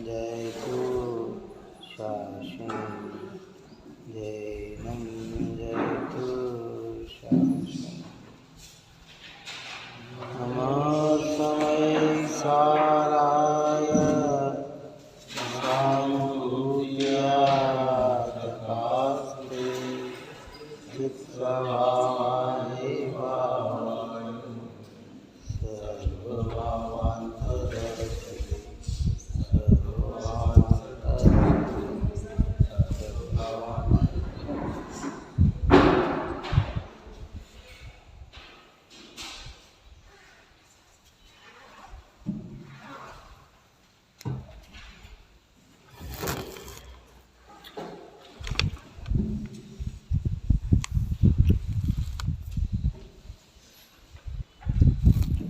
जयतु शासनम जैनम जयतु शासनम नमस्मै साराय साम्भूयातकास्ते चित्स्वभावाय भावाय सर्वभावान्तरक्षते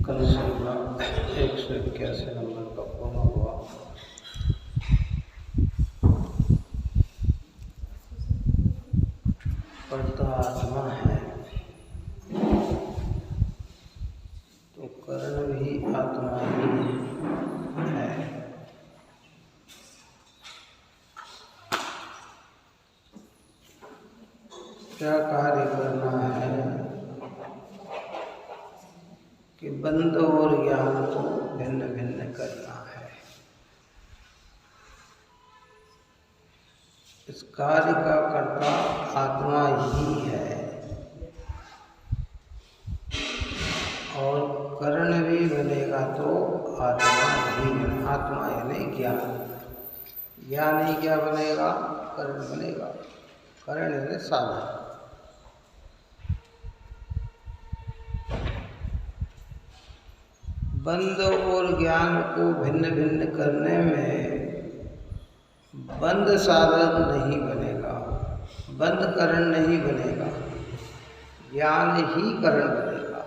कल 181 नंबर का पूर्ण हुआ। कर्ता आत्मा है तो कर्ण भी आत्मा ही है। क्या कार्य करना है कि बंध और ज्ञान को भिन्न भिन्न करना है। इस कार्य का कर्ता आत्मा ही है और कर्ण भी बनेगा तो आत्मा ही बनेगा। आत्मा यानी ज्ञान, ज्ञान ही क्या बनेगा? कर्ण बनेगा। कर्ण यानी साधन। बंध और ज्ञान को भिन्न भिन्न करने में बंध साधन नहीं बनेगा, बंध करण नहीं बनेगा, ज्ञान ही करण बनेगा।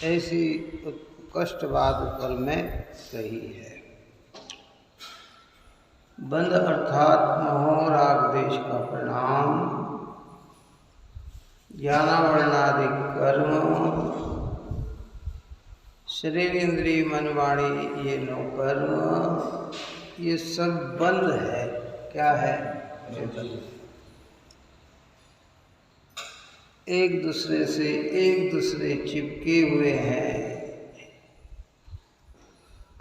ऐसी उत्कृष्टवाद पर में कही है। बंध अर्थात मोह राग देश का परिणाम, ज्ञानावरणादि कर्म, शरीर इंद्रिय मन वाणी ये 9 कर्म, ये सब बंध है। क्या है? ये बंध। एक दूसरे से चिपके हुए हैं।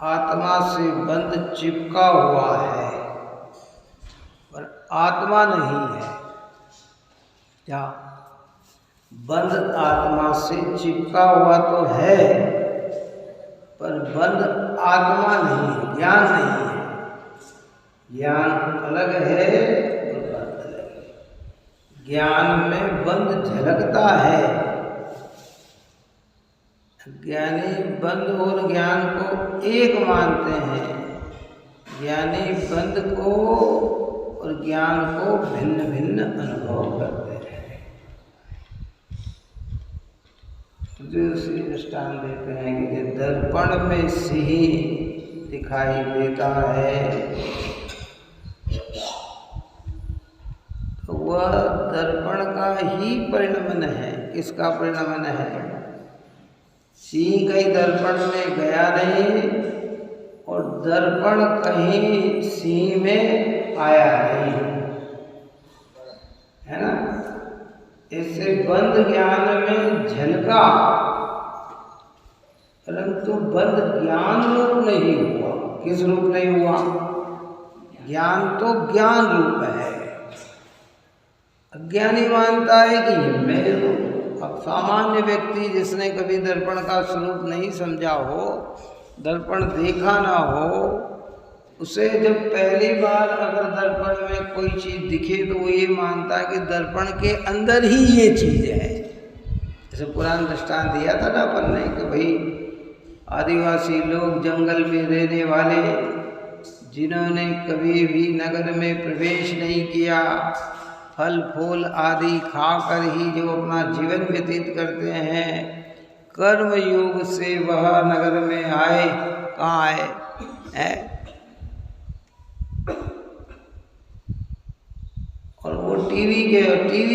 आत्मा से बंध चिपका हुआ है पर आत्मा नहीं है। क्या? बंध आत्मा से चिपका हुआ तो है पर बंध आत्मा नहीं है, ज्ञान नहीं है। ज्ञान अलग है और बंध अलग है। ज्ञान में बंध झलकता है। ज्ञानी बंध और ज्ञान को एक मानते हैं। ज्ञानी बंध को और ज्ञान को भिन्न भिन्न अनुभव करते हैं। दूसरी दृष्टांत देते हैं कि दर्पण में सिंह दिखाई देता है तो वह दर्पण का ही परिणमन है। किसका परिणमन है? सिंह कहीं दर्पण में गया नहीं और दर्पण कहीं सिंह में आया नहीं, है ना? इससे बंध ज्ञान में झलका परंतु बंध ज्ञान रूप नहीं हुआ। किस रूप नहीं हुआ? ज्ञान तो ज्ञान रूप है। अज्ञानी मानता है कि ये मैं रूप। अब सामान्य व्यक्ति जिसने कभी दर्पण का स्वरूप नहीं समझा हो, दर्पण देखा ना हो, उसे जब पहली बार अगर दर्पण में कोई चीज़ दिखे तो वो ये मानता है कि दर्पण के अंदर ही ये चीज़ है। जैसे पुराना दृष्टांत दिया था ना अपन ने कि भाई आदिवासी लोग जंगल में रहने वाले जिन्होंने कभी भी नगर में प्रवेश नहीं किया, फल फूल आदि खाकर ही जो अपना जीवन व्यतीत करते हैं, कर्म योग से वह नगर में आए। कहाँ आए? और वो टीवी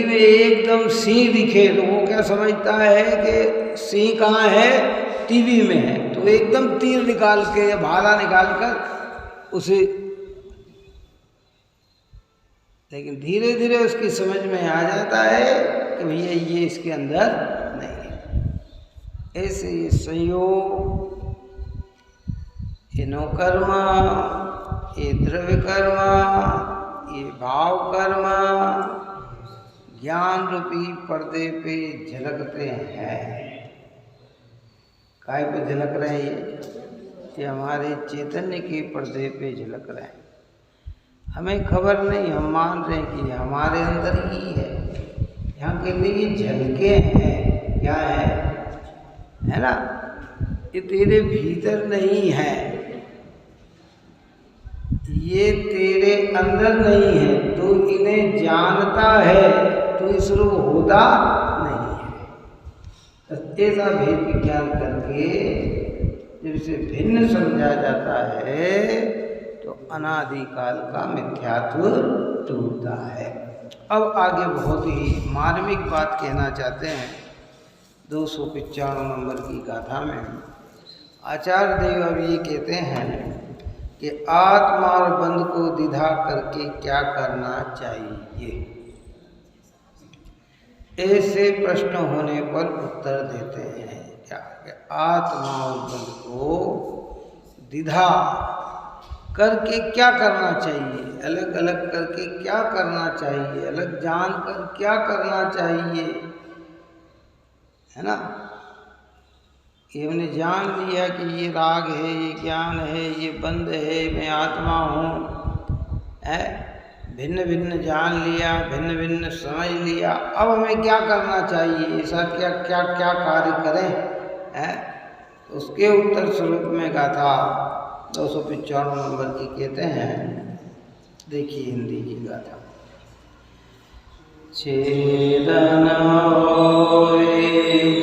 में एकदम सिंह दिखे तो वो क्या समझता है कि सिंह कहाँ है? टीवी में है तो एकदम तीर निकाल के या भाला निकाल कर उसे, लेकिन धीरे धीरे उसकी समझ में आ जाता है कि भैया ये इसके अंदर नहीं है। ऐसे ये संयोग, ये नौकर्म, ये द्रव्य कर्म, ये भाव कर्म ज्ञान रूपी पर्दे पे झलकते हैं। काय पे झलक रहे हैं ये हमारे चैतन्य के पर्दे पे झलक रहे हैं। हमें खबर नहीं, हम मान रहे हैं कि ये हमारे अंदर ही है। यहाँ के लिए झलके हैं, क्या है ना, ये तेरे भीतर नहीं है, ये तेरे अंदर नहीं है, तो इन्हें जानता है तो इस रूप होता नहीं है। ऐसा भेद ज्ञान करके जब इसे भिन्न समझा जाता है तो अनादिकाल का मिथ्यात्व टूटता है। अब आगे बहुत ही मार्मिक बात कहना चाहते हैं। 295 नंबर की गाथा में आचार्य देव अब ये कहते हैं कि आत्मा और बंध को द्विधा करके क्या करना चाहिए। ऐसे प्रश्न होने पर उत्तर देते हैं क्या कि आत्मा और बंध को द्विधा करके क्या करना चाहिए, अलग अलग करके क्या करना चाहिए, अलग जान कर क्या करना चाहिए, है ना। ये हमने जान लिया कि ये राग है, ये ज्ञान है, ये बंध है, मैं आत्मा हूँ, है, भिन्न भिन्न जान लिया, भिन्न भिन्न समझ लिया। अब हमें क्या करना चाहिए, ऐसा क्या क्या क्या कार्य करें, है। उसके उत्तर स्वरूप में गाथा 295 नंबर की कहते हैं, देखिए हिंदी की गाथा। छेदन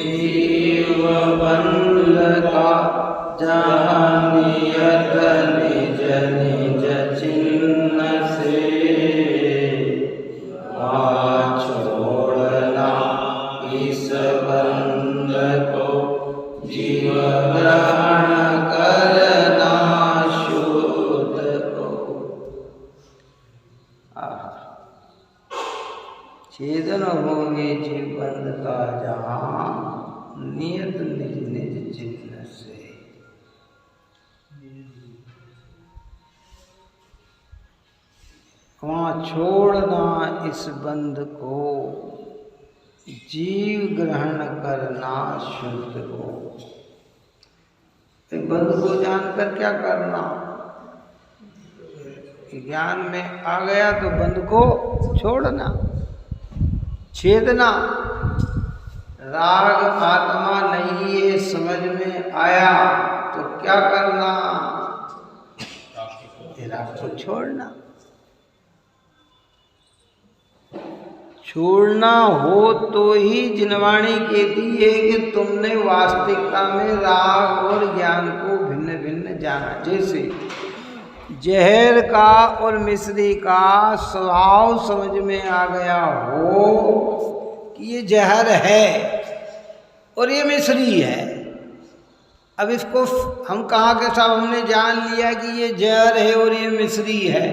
जीव बंध का जहाँ नियत निज निज चिन्ह से, वहाँ छोड़ना इस बंध को जीव ग्रहण करना शुद्ध को। छेदन होंगे जीव बंध का जहाँ नियत निज निज चिन्ह से। वहाँ छोड़ना इस बंध को जीव ग्रहण करना शुद्ध को। बंध को जानकर क्या करना, ज्ञान में आ गया तो बंध को छोड़ना, छेदना। राग आत्मा नहीं है समझ में आया तो क्या करना, राग को छोड़ना। छोड़ना हो तो ही जिनवाणी कहती है कि तुमने वास्तविकता में राग और ज्ञान को भिन्न भिन्न जाना। जैसे जहर का और मिश्री का स्वभाव समझ में आ गया हो कि ये जहर है और ये मिश्री है। अब इसको हम कहा कि साहब हमने जान लिया कि ये जहर है और ये मिश्री है,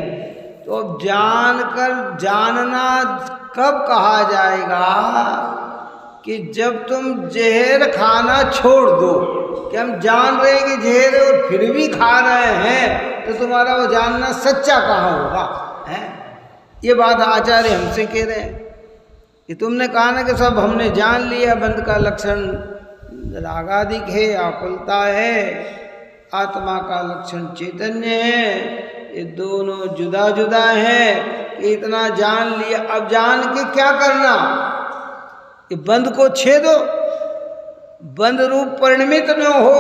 तो अब जानकर जानना कब कहा जाएगा कि जब तुम जहर खाना छोड़ दो। कि हम जान रहे हैं कि जहर है और फिर भी खा रहे हैं, तो तुम्हारा वो जानना सच्चा कहाँ होगा, है। ये बात आचार्य हमसे कह रहे हैं कि तुमने कहा ना कि सब हमने जान लिया बंध का लक्षण रागादिक है, आकुलता है, आत्मा का लक्षण चैतन्य है, ये दोनों जुदा जुदा हैं, कि इतना जान लिया। अब जान के क्या करना, कि बंध को छेदो, बंध रूप परिणमित न हो,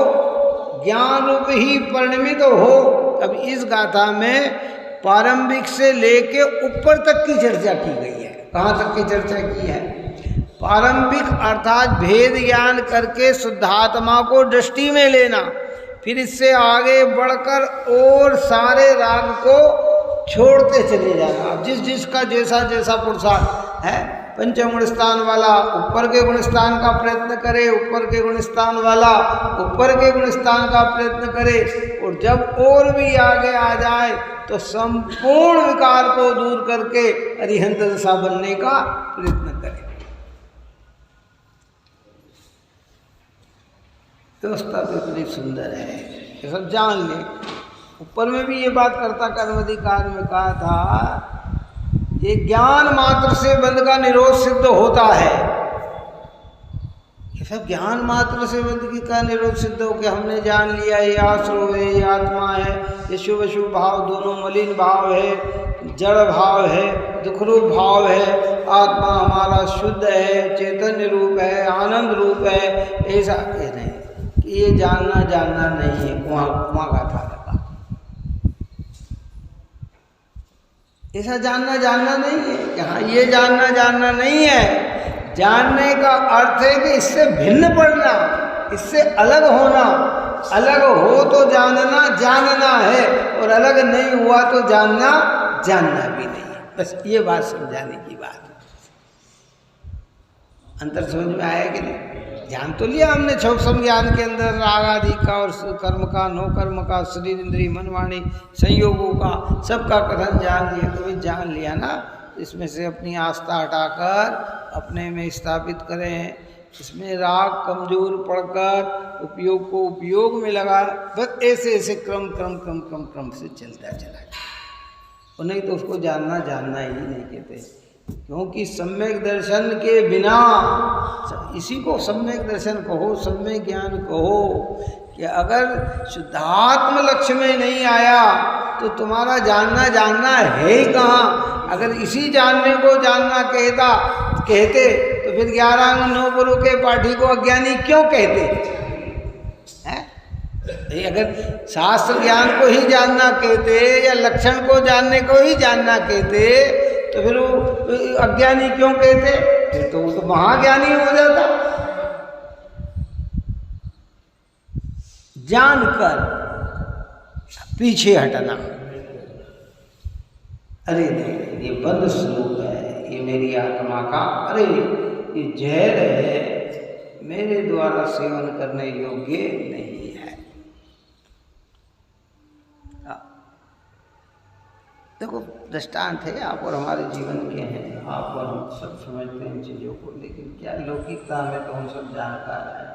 ज्ञान रूप ही परिणमित हो। अब इस गाथा में प्रारंभिक से लेके ऊपर तक की चर्चा की गई है। कहाँ तक की चर्चा की है, प्रारंभिक अर्थात भेद ज्ञान करके शुद्धात्मा को दृष्टि में लेना, फिर इससे आगे बढ़कर और सारे राग को छोड़ते चले जाना। जिस जिसका जैसा जैसा पुरुषार्थ है पंचम गुण स्थान वाला ऊपर के गुण स्थान का प्रयत्न करे, ऊपर के गुण स्थान वाला ऊपर के गुण स्थान का प्रयत्न करे, और जब और भी आगे आ जाए तो संपूर्ण विकार को दूर करके अरिहंत दशा बनने का प्रयत्न करे। व्यवस्था तो इतनी सुंदर है, ये सब जान ले। ऊपर में भी ये बात कर्ता कर्म अधिकार में कहा था, ये ज्ञान मात्र से बंध का निरोध सिद्ध होता है। ये सब ज्ञान मात्र से बंध का निरोध सिद्ध हो के हमने जान लिया ये आश्रो है, ये आत्मा है, ये शुभ अशुभ भाव दोनों मलिन भाव है, जड़ भाव है, दुखरूप भाव है, आत्मा हमारा शुद्ध है, चैतन्य रूप है, आनंद रूप है, ऐसा नहीं। ये जानना नहीं है, वहाँ का था लगा। ऐसा जानना नहीं है कि हाँ ये जानना नहीं है। जानने का अर्थ है कि इससे भिन्न पड़ना, इससे अलग होना। अलग हो तो जानना है, और अलग नहीं हुआ तो जानना भी नहीं है। बस ये बात समझाने की बात। अंतर समझ में आया कि नहीं? जान तो लिया हमने सूक्ष्म ज्ञान के अंदर राग आदि का और कर्म का, नो कर्म का, शरीर इंद्रिय मन वाणी संयोगों का, सबका कथन जान लिया। कभी जान लिया ना, इसमें से अपनी आस्था हटाकर अपने में स्थापित करें। इसमें राग कमजोर पड़कर उपयोग को उपयोग में लगा, बस ऐसे क्रम से चलता चला जाए। और नहीं तो उसको जानना ही नहीं कहते, क्योंकि सम्यक दर्शन के बिना, इसी को सम्यक दर्शन कहो, सम्यक ज्ञान कहो, कि अगर शुद्धात्म लक्ष्य में नहीं आया तो तुम्हारा जानना है ही कहाँ। अगर इसी जानने को जानना कहते तो फिर 11 अंग 9 गुरु के पाठी को अज्ञानी क्यों कहते हैं? अगर शास्त्र ज्ञान को ही जानना कहते या लक्षण को जानने को ही जानना कहते तो फिर वो अज्ञानी क्यों कहते? फिर तो वो तो महाज्ञानी हो जाता। जानकर पीछे हटना, अरे नहीं ये बंद स्वरूप है, ये मेरी आत्मा का, अरे ये जहर है, मेरे द्वारा सेवन करने योग्य नहीं है। देखो दृष्टांत है, आप और हमारे जीवन के हैं, आप और हम सब समझते हैं इन चीज़ों को, लेकिन क्या लौकिकता में तो हम सब जानकार हैं।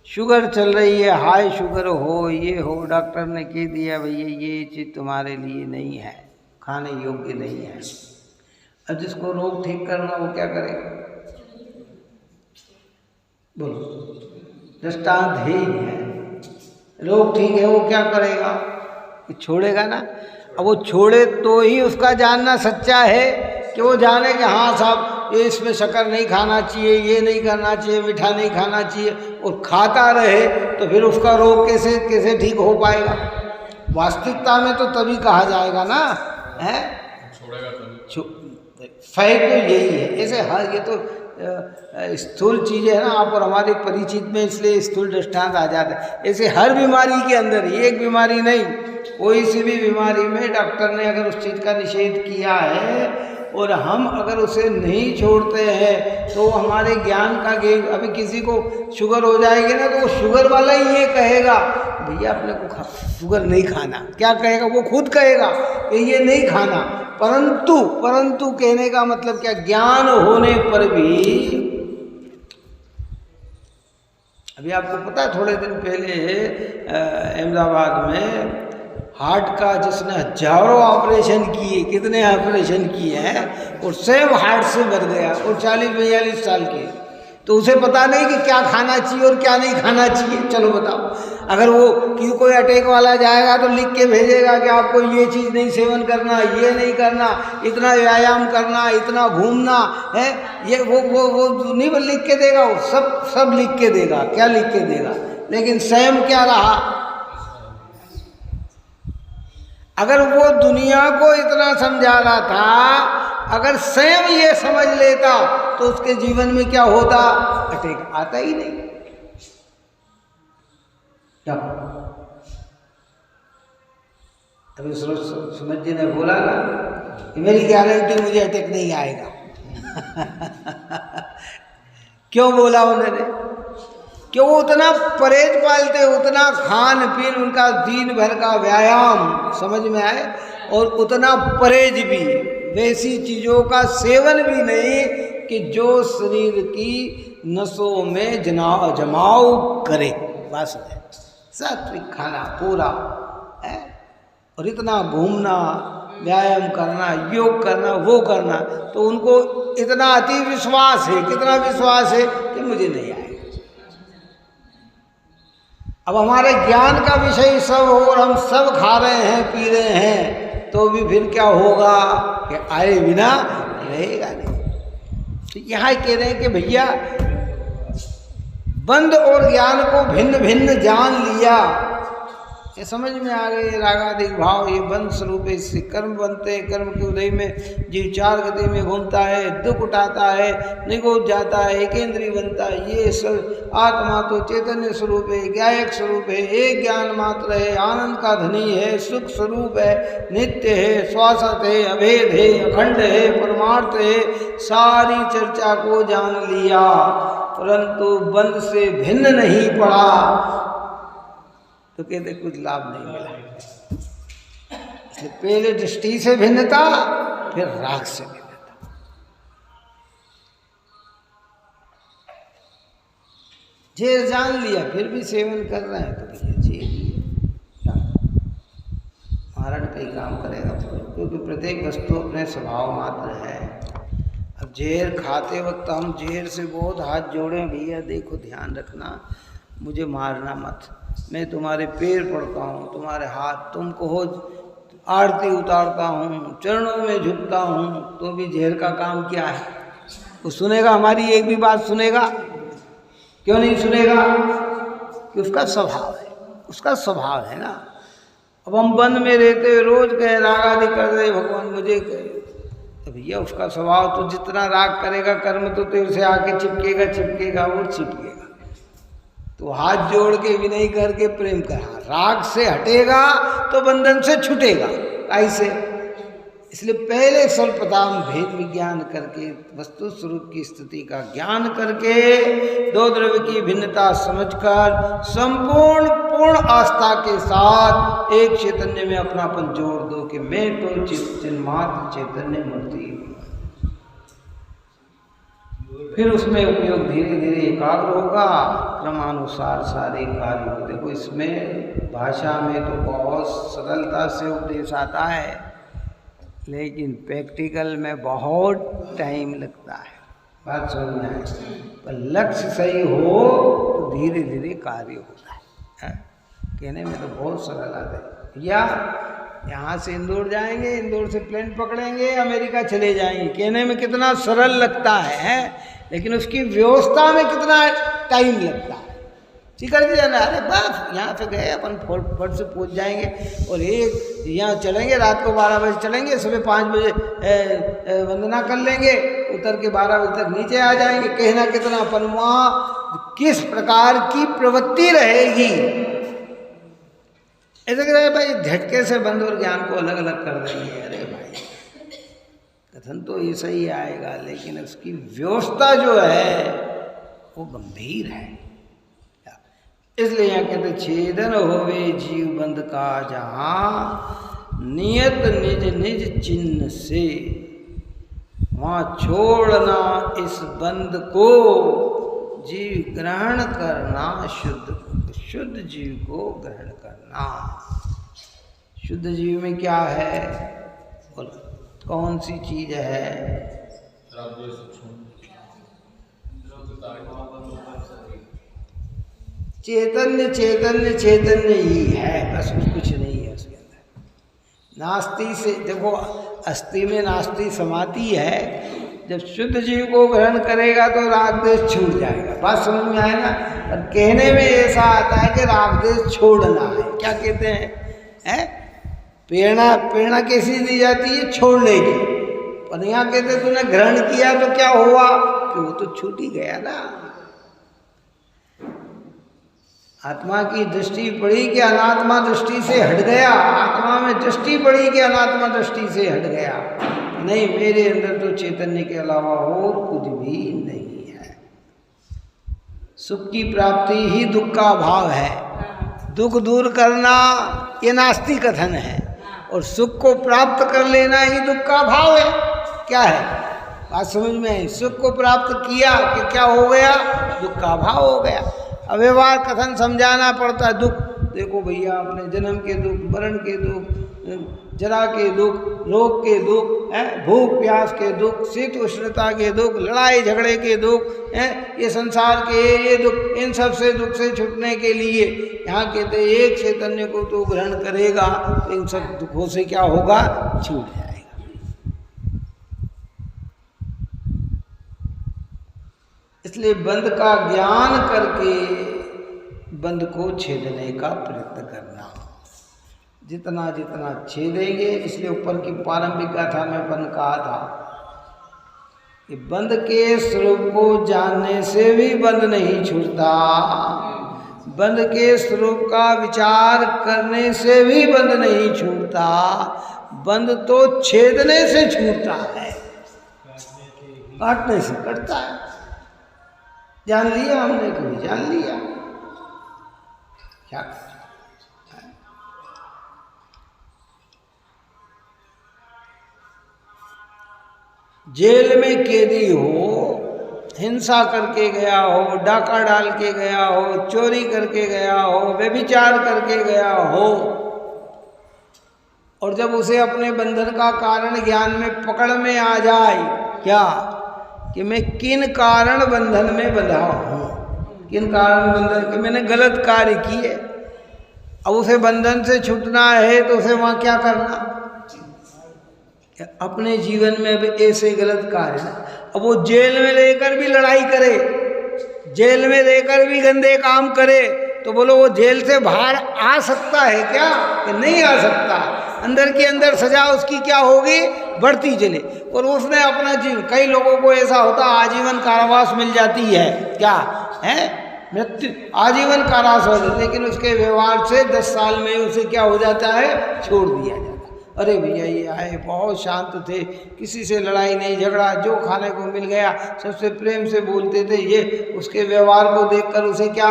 शुगर चल रही है, हाई शुगर हो, ये हो, डॉक्टर ने कह दिया भैया ये चीज़ तुम्हारे लिए नहीं है, खाने योग्य नहीं है। अब जिसको रोग ठीक करना वो क्या करेगा? बोलो, दृष्टांत ही है। रोग ठीक है, वो क्या करेगा? छोड़ेगा ना। अब वो छोड़े तो ही उसका जानना सच्चा है, कि वो जाने कि हाँ साहब ये इसमें शक्कर नहीं खाना चाहिए, ये नहीं करना चाहिए, मीठा नहीं खाना चाहिए, और खाता रहे तो फिर उसका रोग कैसे ठीक हो पाएगा? वास्तविकता में तो तभी कहा जाएगा ना, है फैक्ट तो यही है। ऐसे हाँ ये तो स्थूल चीज़ें है ना, आप और हमारे परिचित में, इसलिए स्थूल दृष्टांत आ जाता है। ऐसे हर बीमारी के अंदर, एक बीमारी नहीं, कोई सी भी बीमारी में डॉक्टर ने अगर उस चीज़ का निषेध किया है और हम अगर उसे नहीं छोड़ते हैं तो हमारे ज्ञान का गेम। अभी किसी को शुगर हो जाएगी ना तो वो शुगर वाला ही ये कहेगा भैया अपने को शुगर नहीं खाना। क्या कहेगा? वो खुद कहेगा कि ये नहीं खाना। परंतु कहने का मतलब क्या, ज्ञान होने पर भी, अभी आपको पता है थोड़े दिन पहले अहमदाबाद में हार्ट का जिसने हजारों ऑपरेशन किए, कितने ऑपरेशन किए हैं, और सेम हार्ट से मर गया, और 40-42 साल के। तो उसे पता नहीं कि क्या खाना चाहिए और क्या नहीं खाना चाहिए। चलो बताओ, अगर वो कोई अटैक वाला जाएगा तो लिख के भेजेगा कि आपको ये चीज़ नहीं सेवन करना, ये नहीं करना, इतना व्यायाम करना, इतना घूमना है, ये वो नहीं लिख के देगा, वो सब लिख के देगा। क्या लिख के देगा? लेकिन स्वयं क्या रहा? अगर वो दुनिया को इतना समझा रहा था, अगर स्वयं ये समझ लेता तो उसके जीवन में क्या होता? अटैक आता ही नहीं। क्या अभी समझ जी ने बोला ना कि मेरी गारंटी, मुझे अटैक नहीं आएगा। क्यों बोला उन्होंने? क्यों उतना परहेज पालते, उतना खान पीन उनका दिन भर का व्यायाम, समझ में आए, और उतना परहेज भी, वैसी चीज़ों का सेवन भी नहीं कि जो शरीर की नसों में जमाव करे। बस सात्विक खाना पूरा है, और इतना घूमना, व्यायाम करना, योग करना, वो करना, तो उनको इतना अति विश्वास है, कितना विश्वास है कि मुझे नहीं आएगा। अब हमारे ज्ञान का विषय सब हो और हम सब खा रहे हैं, पी रहे हैं, तो भी फिर क्या होगा कि आए बिना रहेगा नहीं। तो यहाँ कह रहे हैं कि भैया बंध और ज्ञान को भिन्न भिन्न जान लिया, ये समझ में आ गए। रागादिक भाव ये बंध स्वरूप है, इससे कर्म बनते हैं, कर्म के उदय में जीव चार गति में घूमता है, दुख उठाता है, निगोद जाता है, एकेंद्रीय बनता है। ये सब आत्मा तो चैतन्य स्वरूप है, ज्ञायक स्वरूप है, एक ज्ञान मात्र है, आनंद का धनी है, सुख स्वरूप है, नित्य है, शाश्वत है, अभेद है, अखंड है, परमार्थ है। सारी चर्चा को जान लिया, परंतु बंध से भिन्न नहीं पड़ा तो कहते कुछ लाभ नहीं मिला। इसलिए पहले दृष्टि से भिन्नता, फिर राग से भिन्नता। झेर जान लिया फिर भी सेवन कर रहे हैं तो भैया झेर मारण पे ही काम करेगा, क्योंकि प्रत्येक वस्तु अपने स्वभाव मात्र है। अब झेर खाते वक्त हम झेर से बहुत हाथ जोड़े, भैया देखो ध्यान रखना, मुझे मारना मत, मैं तुम्हारे पैर पड़ता हूँ, तुम्हारे हाथ, तुम कहो आरती उतारता हूँ, चरणों में झुकता हूँ, तो भी झेर का काम क्या है? वो सुनेगा हमारी एक भी बात सुनेगा? क्यों नहीं सुनेगा? कि उसका स्वभाव है, उसका स्वभाव है ना। अब हम बंद में रहते हुए रोज कहे राग आदि कर रहे भगवान मुझे कहे, तो भैया उसका स्वभाव तो जितना राग करेगा कर्म तो तेरे से आके चिपकेगा और चिपकेगा। तो हाथ जोड़ के विनय करके प्रेम करा, राग से हटेगा तो बंधन से छूटेगा। ऐसे इसलिए पहले स्वल्पताम भेद विज्ञान करके वस्तु स्वरूप की स्थिति का ज्ञान करके दो द्रव्य की भिन्नता समझकर संपूर्ण पूर्ण आस्था के साथ एक चैतन्य में अपनापन जोड़ दो कि मैं तो चिन्मात्र चैतन्य मूर्ति हूँ। फिर उसमें उपयोग धीरे धीरे एकाग्र होगा, क्रमानुसार सारे कार्य को। देखो इसमें भाषा में तो बहुत सरलता से उपदेश आता है, लेकिन प्रैक्टिकल में बहुत टाइम लगता है। बात समझना है, पर लक्ष्य सही हो तो धीरे धीरे कार्य होता है। कहने में तो बहुत सरल आता है, या यहाँ से इंदौर जाएंगे, इंदौर से प्लेन पकड़ेंगे, अमेरिका चले जाएंगे। कहने में कितना सरल लगता है, लेकिन उसकी व्यवस्था में कितना टाइम लगता है। टिकट भी जाना, अरे बस यहाँ से गए अपन फट से पहुँच जाएंगे, और एक यहाँ चलेंगे रात को 12 बजे चलेंगे, सुबह 5 बजे वंदना कर लेंगे, उतर के 12 बजे तक नीचे आ जाएंगे। कहना कितना, अपन वहाँ किस प्रकार की प्रवृत्ति रहेगी। ऐसे कह रहे भाई झटके से बंध और ज्ञान को अलग अलग कर देंगे। अरे भाई कथन तो ऐसा ही आएगा, लेकिन उसकी व्यवस्था जो है वो गंभीर है। इसलिए यहाँ कहते छेदन होवे जीव बंध का जहाँ, नियत निज निज चिन्ह से, वहाँ छोड़ना इस बंध को, जीव ग्रहण करना शुद्ध, शुद्ध जीव को ग्रहण करना। शुद्ध जीव में क्या है और कौन सी चीज है? चैतन्य चैतन्य चैतन्य ही है, बस कुछ नहीं है उसके अंदर। नास्ति से देखो, अस्थि में नास्ति समाती है। जब शुद्ध जीव को ग्रहण करेगा तो राग देश छूट जाएगा। बात समझ में आए ना? और कहने में ऐसा आता है कि राग देश छोड़ना है। क्या कहते हैं? प्रेरणा कैसी दी जाती है? छोड़ने की। पर यहाँ कहते तूने ग्रहण किया तो क्या हुआ कि वो तो छूट ही गया ना। आत्मा की दृष्टि पड़ी कि अनात्मा दृष्टि से हट गया, आत्मा में दृष्टि पड़ी कि अनात्मा दृष्टि से हट गया। नहीं, मेरे अंदर तो चैतन्य के अलावा और कुछ भी नहीं है। सुख की प्राप्ति ही दुख का भाव है। दुख दूर करना ये नास्तिक कथन है, और सुख को प्राप्त कर लेना ही दुख का भाव है। क्या है बात समझ में आई? सुख को प्राप्त किया कि क्या हो गया? दुख का भाव हो गया। अव्यवहार कथन समझाना पड़ता है। दुख देखो भैया, अपने जन्म के दुख, मरण के दुख, जरा के दुख, रोग के दुख, भूख प्यास के दुख, शीत उष्णता के दुख, लड़ाई झगड़े के दुख, ये संसार के ये दुख, इन सब से दुख से छूटने के लिए यहाँ कहते एक चैतन्य को तो ग्रहण करेगा तो इन सब दुखों से क्या होगा? छूट जाएगा। इसलिए बंध का ज्ञान करके बंध को छेदने का प्रयत्न करना। जितना जितना छेदेंगे, इसलिए ऊपर की प्रारंभिक गाथा में बंध कहा था कि बंध के स्वरूप को जानने से भी बंध नहीं छूटता, बंध के स्वरूप का विचार करने से भी बंध नहीं छूटता, बंध तो छेदने से छूटता है, काटने से कटता है। जान लिया हमने, कभी जान लिया क्या? जेल में कैदी हो, हिंसा करके गया हो, डाका डाल के गया हो, चोरी करके गया हो, व्यभिचार करके गया हो, और जब उसे अपने बंधन का कारण ज्ञान में पकड़ में आ जाए, क्या कि मैं किन कारण बंधन में बंधा हूँ, किन कारण बंधन के मैंने गलत कार्य किए, अब उसे बंधन से छूटना है तो उसे वहाँ क्या करना? अपने जीवन में अब ऐसे गलत कार्य, अब वो जेल में रहकर भी लड़ाई करे, जेल में रहकर भी गंदे काम करे, तो बोलो वो जेल से बाहर आ सकता है क्या? कि नहीं आ सकता। अंदर के अंदर सजा उसकी क्या होगी? बढ़ती चले। और उसने अपना जीवन, कई लोगों को ऐसा होता आजीवन कारावास मिल जाती है, क्या है? मृत्यु, आजीवन कारावास हो जाता, लेकिन उसके व्यवहार से 10 साल में उसे क्या हो जाता है? छोड़ दिया जाता। अरे भैया ये आए बहुत शांत थे, किसी से लड़ाई नहीं झगड़ा, जो खाने को मिल गया सबसे प्रेम से बोलते थे, ये उसके व्यवहार को देखकर उसे क्या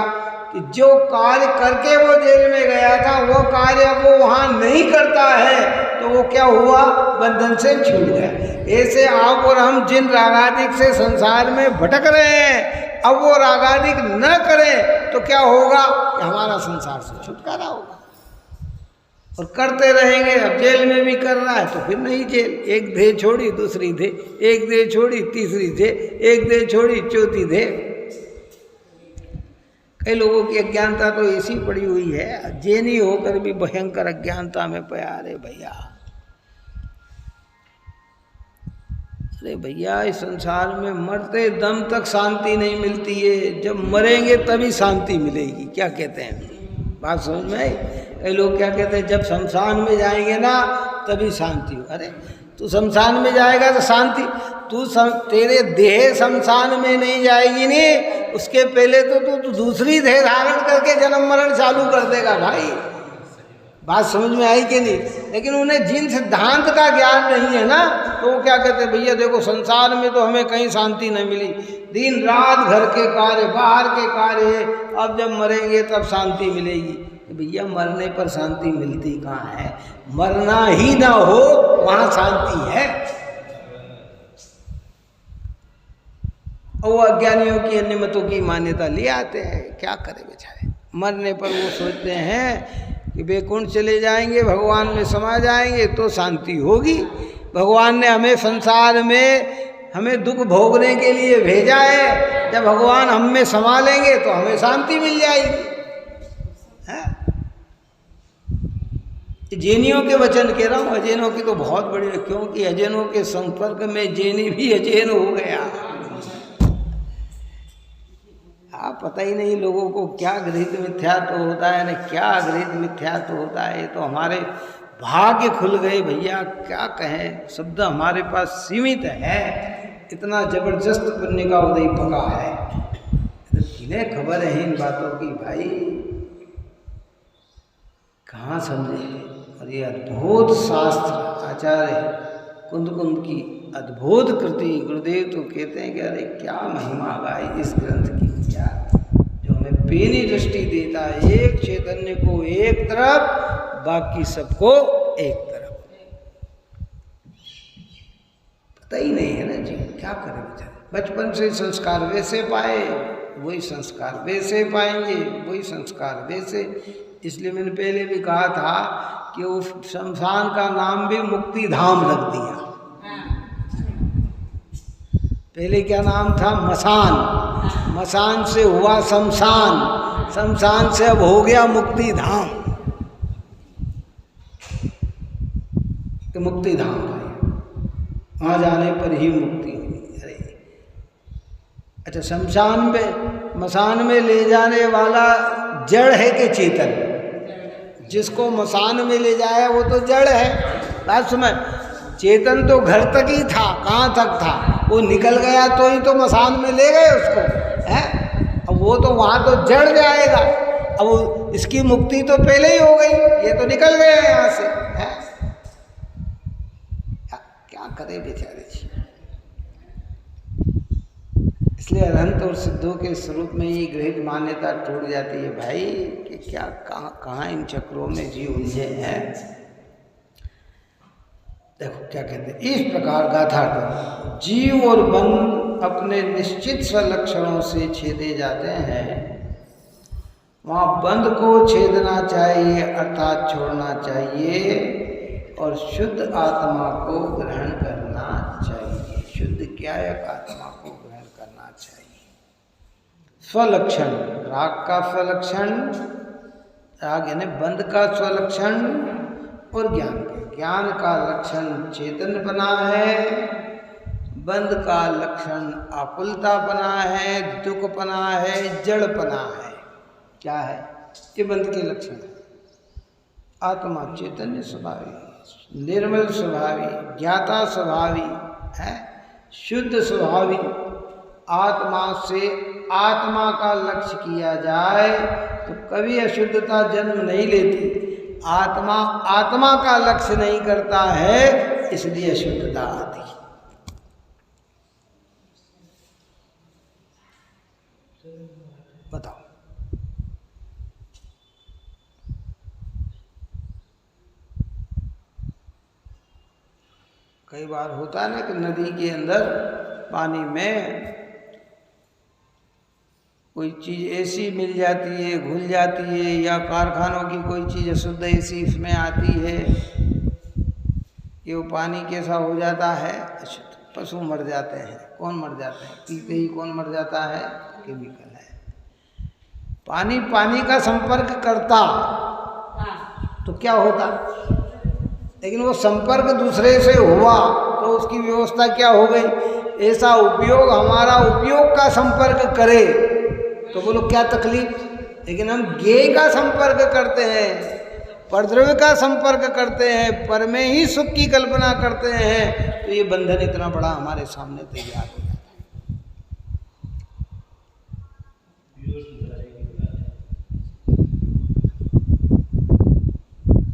कि जो कार्य करके वो जेल में गया था वो कार्य वो वहाँ नहीं करता है, तो वो क्या हुआ? बंधन से छूट गया। ऐसे आप और हम जिन रागादिक से संसार में भटक रहे हैं, अब वो रागादिक न करें तो क्या होगा? कि हमारा संसार से छुटकारा होगा। और करते रहेंगे, अब जेल में भी कर रहा है तो फिर नहीं जेल, एक देह छोड़ी दूसरी देह, एक देह छोड़ी तीसरी देह, एक देह छोड़ी चौथी देह। कई लोगों की अज्ञानता तो ऐसी पड़ी हुई है, जैनी होकर भी भयंकर अज्ञानता में पया। अरे भैया इस संसार में मरते दम तक शांति नहीं मिलती है, जब मरेंगे तभी शांति मिलेगी। क्या कहते हैं? बात समझ में आई? कई लोग क्या कहते हैं, जब शमशान में जाएंगे ना तभी शांति हो। अरे तू शमशान में जाएगा तो शांति, तेरे देह शमशान में नहीं जाएगी नहीं, उसके पहले तो तू दूसरी देह धारण करके जन्म मरण चालू कर देगा भाई। बात समझ में आई कि नहीं? लेकिन उन्हें जिन सिद्धांत का ज्ञान नहीं है ना, तो वो क्या कहते हैं, भैया देखो संसार में तो हमें कहीं शांति नहीं मिली, दिन रात घर के कार्य बाहर के कार्य है, अब जब मरेंगे तब शांति मिलेगी। भैया मरने पर शांति मिलती कहाँ है? मरना ही ना हो वहाँ शांति है। और वो अज्ञानियों की अन्य मतों की मान्यता ले आते हैं, क्या करें बेचारे। मरने पर वो सोचते हैं कि वैकुंठ चले जाएंगे, भगवान में समा जाएंगे तो शांति होगी। भगवान ने हमें संसार में हमें दुख भोगने के लिए भेजा है, जब भगवान हम में समा लेंगे तो हमें शांति मिल जाएगी। जैनियों के वचन कह रहा हूँ, अजैनों की तो बहुत बड़ी है, क्योंकि अजैनों के संपर्क में जैनी भी अजैन हो गया। आप पता ही नहीं लोगों को क्या गृहीत मिथ्यात्व होता है ना, क्या गृहीत मिथ्यात्व होता है। तो हमारे भाग्य खुल गए भैया, क्या कहें, शब्द हमारे पास सीमित है, इतना जबरदस्त पुण्य का उदय पका है। तो किन्हें खबर है इन बातों की भाई, कहाँ समझे। और ये अद्भुत शास्त्र आचार्य कुंद कुंद की अद्भुत कृति। गुरुदेव तो कहते हैं कि अरे क्या महिमा गाई इस ग्रंथ की, क्या जो हमें पेनी दृष्टि देता है, एक चैतन्य को एक तरफ, बाकी सबको एक तरफ। पता ही नहीं है ना जी, क्या करें बेचारे। बचपन से संस्कार वैसे पाए, वही संस्कार वैसे पाएंगे, वही संस्कार वैसे। इसलिए मैंने पहले भी कहा था कि उस शमशान का नाम भी मुक्ति धाम रख दिया। पहले क्या नाम था? मसान। मसान से हुआ शमशान, शमशान से अब हो गया मुक्ति धाम। तो मुक्ति धाम भाई, वहाँ जाने पर ही मुक्ति होगी। अरे अच्छा, शमशान में, मसान में ले जाने वाला जड़ है कि चेतन? जिसको मसान में ले जाया वो तो जड़ है। बात समझ, चेतन तो घर तक ही था। कहाँ तक था? वो निकल गया तो ही तो मसान में ले गए उसको, है? अब वो तो वहाँ तो जड़ जाएगा। अब वो, इसकी मुक्ति तो पहले ही हो गई, ये तो निकल गए यहाँ से, है? क्या करे बेचारे। इसलिए अनंत और सिद्धों के स्वरूप में ये गृहित मान्यता टूट जाती है भाई कि क्या कहाँ इन चक्रों में जीव उलझे हैं। देखो क्या कहते हैं, इस प्रकार गाथार्थ जीव और मन अपने निश्चित स्वलक्षणों से छेदे जाते हैं। वहाँ बंध को छेदना चाहिए, अर्थात छोड़ना चाहिए, और शुद्ध आत्मा को ग्रहण करना चाहिए। शुद्ध क्या है? आत्मा को ग्रहण करना चाहिए। स्वलक्षण, राग का स्वलक्षण, राग यानी बंध का स्वलक्षण, और ज्ञान का लक्षण चेतनपना है, बंध का लक्षण आकुलतापना है, दुखपना है, जड़पना है। क्या है? ये बंध के लक्षण है। आत्मा चैतन्य स्वभावी, निर्मल स्वभावी, ज्ञाता स्वभावी है, शुद्ध स्वभावी। आत्मा से आत्मा का लक्ष्य किया जाए तो कभी अशुद्धता जन्म नहीं लेती। आत्मा आत्मा का लक्ष्य नहीं करता है, इसलिए अशुद्धता आती। बताओ, कई बार होता है ना कि नदी के अंदर पानी में कोई चीज़ ऐसी मिल जाती है, घुल जाती है, या कारखानों की कोई चीज़ अशुद्ध ऐसी इसमें आती है कि वो पानी कैसा हो जाता है अशुद्ध। पशु मर जाते हैं। कौन मर जाते हैं? पीते ही कौन मर जाता है? केमिकल है। पानी पानी का संपर्क करता तो क्या होता? लेकिन वो संपर्क दूसरे से हुआ तो उसकी व्यवस्था क्या हो गई? ऐसा उपयोग, हमारा उपयोग का संपर्क करे तो बोलो क्या तकलीफ। लेकिन हम ज्ञेय का संपर्क करते हैं, परद्रव्य का संपर्क करते हैं, पर में ही सुख की कल्पना करते हैं, तो ये बंधन इतना बड़ा हमारे सामने तैयार हो जाता है।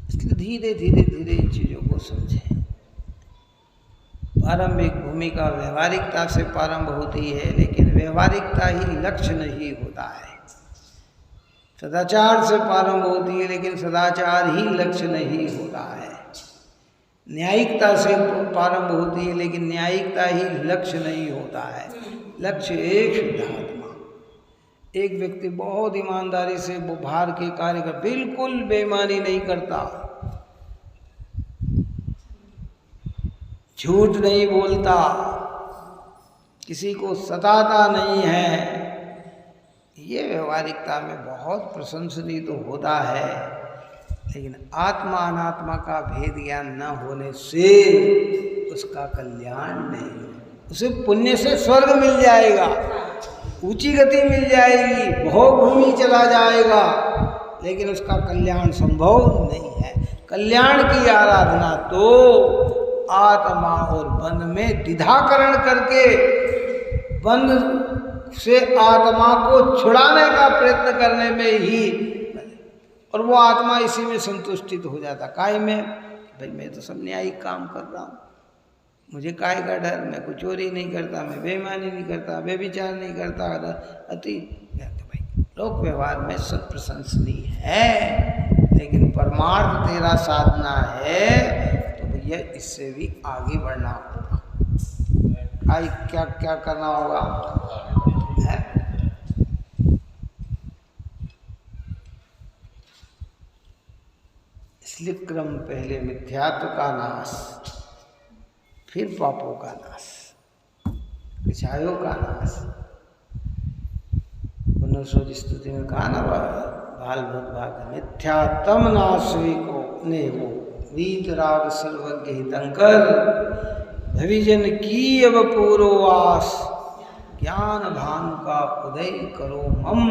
इसलिए धीरे धीरे धीरे इन चीज़ों को समझें। प्रारंभिक भूमिका व्यवहारिकता से प्रारंभ होती है, लेकिन व्यवहारिकता ही लक्ष्य नहीं होता है। सदाचार से प्रारंभ होती है, लेकिन सदाचार ही लक्ष्य नहीं होता है। न्यायिकता से प्रारंभ होती है, लेकिन न्यायिकता ही लक्ष्य नहीं होता है। लक्ष्य एक शुद्ध आत्मा। एक व्यक्ति बहुत ईमानदारी से वो बाहर के कार्य कर, बिल्कुल बेईमानी नहीं करता, झूठ नहीं बोलता, किसी को सताता नहीं है, ये व्यवहारिकता में बहुत प्रशंसनीय तो होता है। लेकिन आत्मा अनात्मा का भेद ज्ञान न होने से उसका कल्याण नहीं। उसे पुण्य से स्वर्ग मिल जाएगा, ऊंची गति मिल जाएगी, भोगभूमि चला जाएगा, लेकिन उसका कल्याण संभव नहीं है। कल्याण की आराधना तो आत्मा और बंध में द्विधाकरण करके बंध से आत्मा को छुड़ाने का प्रयत्न करने में ही, और वो आत्मा इसी में संतुष्टित हो जाता। काय में? भाई मैं तो सब न्यायिक काम कर रहा हूँ, मुझे काय का डर, मैं कुछ चोरी नहीं करता, मैं बेईमानी नहीं करता, व्यभिचार नहीं करता, अति तो भाई लोक व्यवहार में सब प्रशंसनीय है, लेकिन परमार्थ तेरा साधना है तो भैया इससे भी आगे बढ़ना होगा। आई क्या क्या करना होगा है? इसलिए क्रम पहले मिथ्यात्व का नाश, फिर पापों का नाश, विषयों का नाश। पुनः स्तुति में कहा ना बाल भाग मिथ्यात्म नाशवी को ने वो वीतराग सर्वज्ञ हितंकर भविजन की अब पूर्ववास ज्ञान भानु का उदय करो मम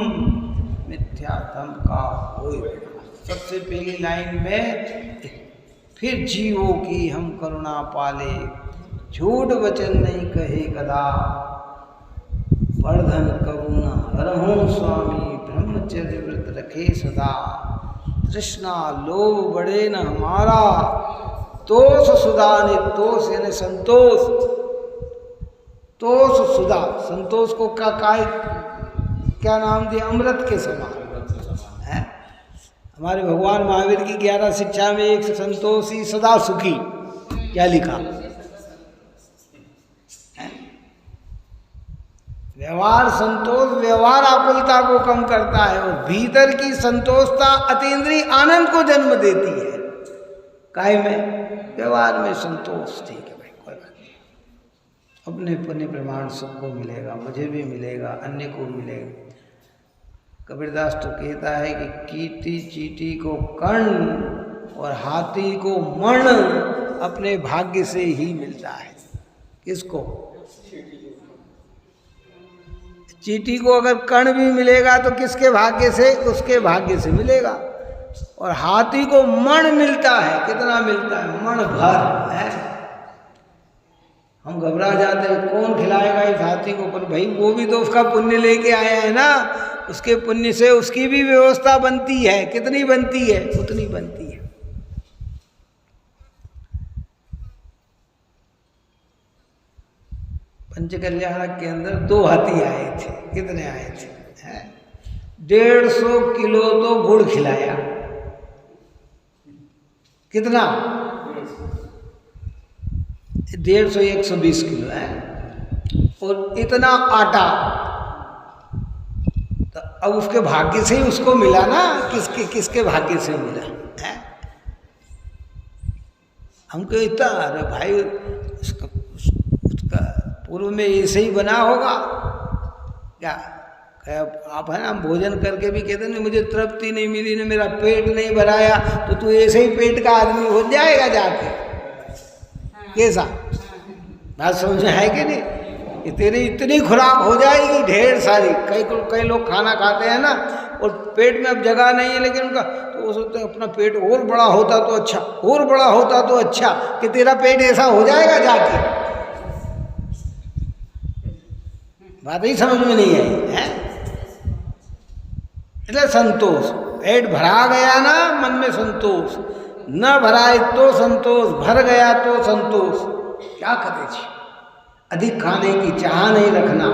मिथ्यात्म का होय। सबसे पहली लाइन में फिर जीवों की हम करुणा पाले, झूठ वचन नहीं कहे कदा, वर्धन करुणा हरहूं स्वामी ब्रह्मचर्य व्रत रखे सदा, तृष्णा लोभ बढ़े न हमारा, तोष सुधा ने तोष यानी संतोष, तोष सुधा संतोष को क्या नाम दिया? अमृत के समान है। हमारे भगवान महावीर की 11 शिक्षा में एक संतोषी सदा सुखी क्या लिखा? व्यवहार संतोष व्यवहार आकुलता को कम करता है और भीतर की संतोषता अतीन्द्रिय आनंद को जन्म देती है। काय में? व्यवहार में संतोष। ठीक है भाई, कोई बात नहीं, अपने अपने प्रमाण सबको मिलेगा, मुझे भी मिलेगा, अन्य को मिलेगा। कबीरदास तो कहता है कि कीटी चीटी को कर्ण और हाथी को मण अपने भाग्य से ही मिलता है। किसको? चीटी को अगर कर्ण भी मिलेगा तो किसके भाग्य से? उसके भाग्य से मिलेगा। और हाथी को मण मिलता है। कितना मिलता है? मण भर है। हम घबरा जाते हैं, कौन खिलाएगा इस हाथी को? पर भाई वो भी तो उसका पुण्य लेके आया है ना, उसके पुण्य से उसकी भी व्यवस्था बनती है। कितनी बनती है? उतनी बनती है। पंचकल्याणक के अंदर 2 हाथी आए थे। कितने आए थे? 150 किलो तो गुड़ खिलाया। कितना? 150 120 किलो है। और इतना आटा, तो अब उसके भाग्य से ही उसको मिला ना। किसके भाग्य से मिला है? हमको इतना, अरे भाई उसका पूर्व में ऐसे ही बना होगा क्या? आप है ना, भोजन करके भी कहते नहीं मुझे तृप्ति नहीं मिली ना, मेरा पेट नहीं भराया, तो तू ऐसे ही पेट का आदमी हो जाएगा जाके। कैसा बात समझ में है कि नहीं? कि तेरी इतनी खुराक हो जाएगी ढेर सारी। कई लोग खाना खाते हैं ना और पेट में अब जगह नहीं है, लेकिन उनका तो वो सोचते हैं अपना पेट और बड़ा होता तो अच्छा, और बड़ा होता तो अच्छा, कि तेरा पेट ऐसा हो जाएगा जाके। बात ही समझ में नहीं आई है? એટલે संतोष, पेट भरा गया ना, मन में संतोष, न भराए तो संतोष, भर गया तो संतोष। क्या करे जी? अधिक खाने की चाह नहीं रखना।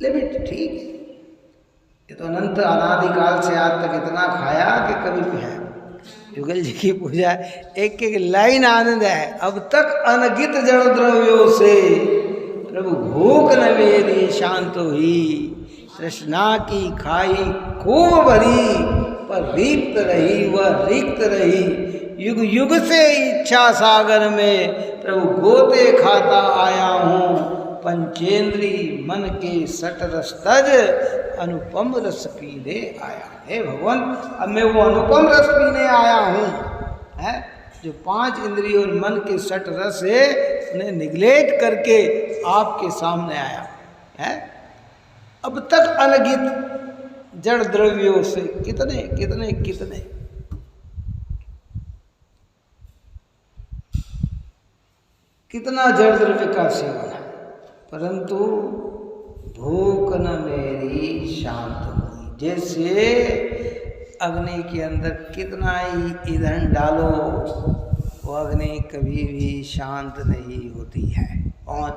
लिमिट ठीक है। ये तो अनंत अनादिकाल से आज तक इतना खाया कि कभी है। जुगल जी की पूजा एक एक लाइन आनंद है। अब तक अनगित जड़ द्रव्यों से प्रभु भूख न मेरी शांत हुई, तृष्णा की खाई खूब भरी, पर रिक्त रही वह रिक्त रही। युग युग से इच्छा सागर में प्रभु गोते खाता आया हूँ, पंचेंद्री मन के सट रस तज अनुपम रस पीने आया। हे भगवान, अब मैं वो अनुपम रस पीने आया हूँ है, जो 5 इंद्रिय और मन के सट रस है उन्हें निगलेक्ट करके आपके सामने आया है। अब तक अनगित जड़ द्रव्यों से कितने कितने कितने कितना जड़ द्रव्य का सेवन है, परंतु भूख न मेरी शांत हुई। जैसे अग्नि के अंदर कितना ही ईंधन डालो वो अग्नि कभी भी शांत नहीं होती है। कौन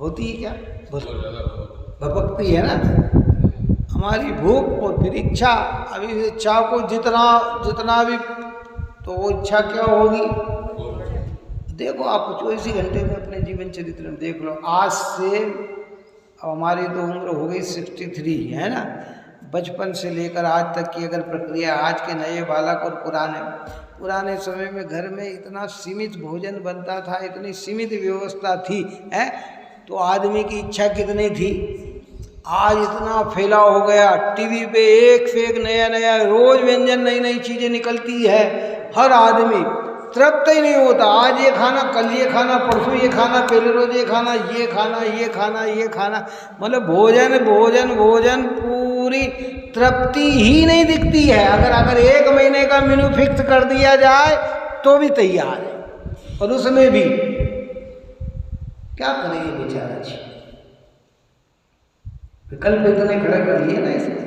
होती है? क्या भपकती है ना हमारी भूख और फिर इच्छा। अभी इच्छा को जितना भी, तो वो इच्छा क्या होगी? देखो आप 24 घंटे में अपने जीवन चरित्र में देख लो। आज से अब हमारी तो उम्र हो गई 63 है ना। बचपन से लेकर आज तक की अगर प्रक्रिया, आज के नए बालक और पुराने समय में घर में इतना सीमित भोजन बनता था, इतनी सीमित व्यवस्था थी है, तो आदमी की इच्छा कितनी थी। आज इतना फैलाव हो गया, टीवी पे एक से एक नया रोज व्यंजन, नई नई चीज़ें निकलती है। हर आदमी तृप्त ही नहीं होता। आज ये खाना, कल ये खाना, परसों ये खाना, पहले रोज ये खाना, ये खाना, मतलब भोजन, पूरी तृप्ति ही नहीं दिखती है। अगर 1 महीने का मेनू फिक्स कर दिया जाए तो भी तैयार है, और उसमें भी क्या करें ये बेचारा जी। विकल्प इतने खड़े कर लिए ना इसमें।